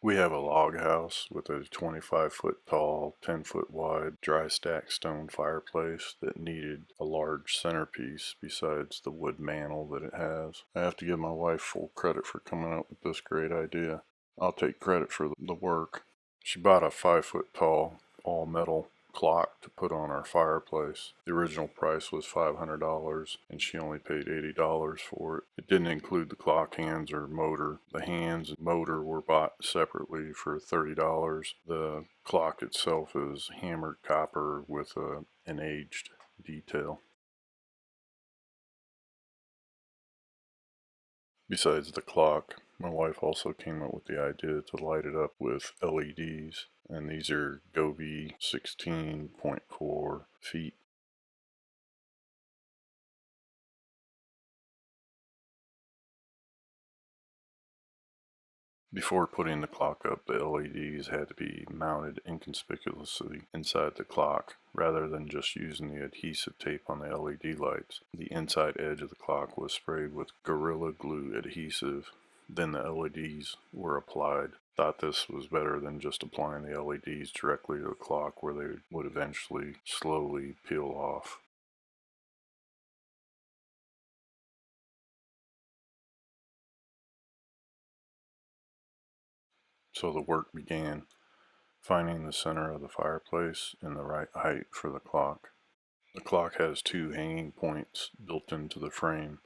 We have a log house with a 25-foot tall, 10-foot wide, dry stack stone fireplace that needed a large centerpiece besides the wood mantel that it has. I have to give my wife full credit for coming up with this great idea. I'll take credit for the work. She bought a 5-foot tall, all metal clock to put on our fireplace. The original price was $500 and she only paid $80 for it. It didn't include the clock hands or motor. The hands and motor were bought separately for $30. The clock itself is hammered copper with an aged detail. Besides the clock, my wife also came up with the idea to light it up with LEDs, and these are Gobi 16.4 feet. Before putting the clock up, the LEDs had to be mounted inconspicuously inside the clock, rather than just using the adhesive tape on the LED lights. The inside edge of the clock was sprayed with Gorilla Glue adhesive, then the LEDs were applied. Thought this was better than just applying the LEDs directly to the clock where they would eventually slowly peel off. So the work began, finding the center of the fireplace and the right height for the clock. The clock has two hanging points built into the frame,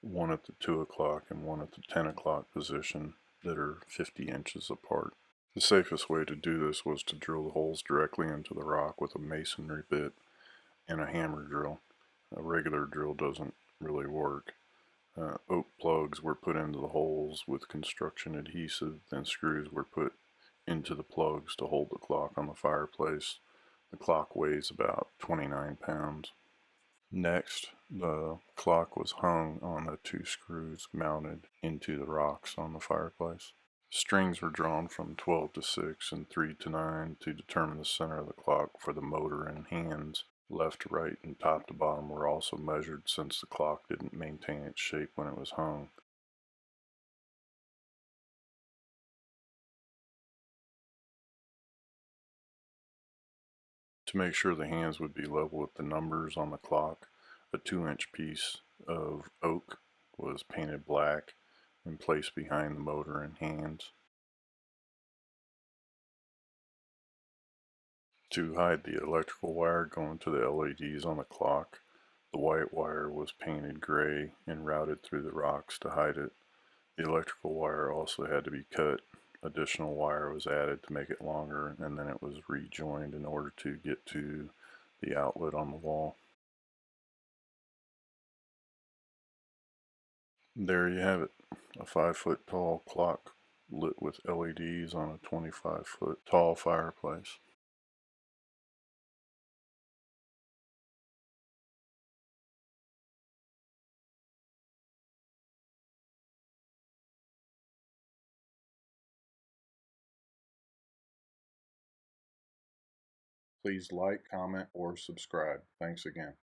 one at the 2 o'clock and one at the 10 o'clock position that are 50 inches apart. The safest way to do this was to drill the holes directly into the rock with a masonry bit and a hammer drill. A regular drill doesn't really work. Oak plugs were put into the holes with construction adhesive, then screws were put into the plugs to hold the clock on the fireplace. The clock weighs about 29 pounds. Next, the clock was hung on the two screws mounted into the rocks on the fireplace. Strings were drawn from 12 to 6 and 3 to 9 to determine the center of the clock for the motor and hands. Left to right and top to bottom were also measured since the clock didn't maintain its shape when it was hung. To make sure the hands would be level with the numbers on the clock, a 2-inch piece of oak was painted black and placed behind the motor and hands. To hide the electrical wire going to the LEDs on the clock, the white wire was painted gray and routed through the rocks to hide it. The electrical wire also had to be cut. Additional wire was added to make it longer, and then it was rejoined in order to get to the outlet on the wall. There you have it, a 5-foot tall clock lit with LEDs on a 25-foot tall fireplace. Please like, comment, or subscribe. Thanks again.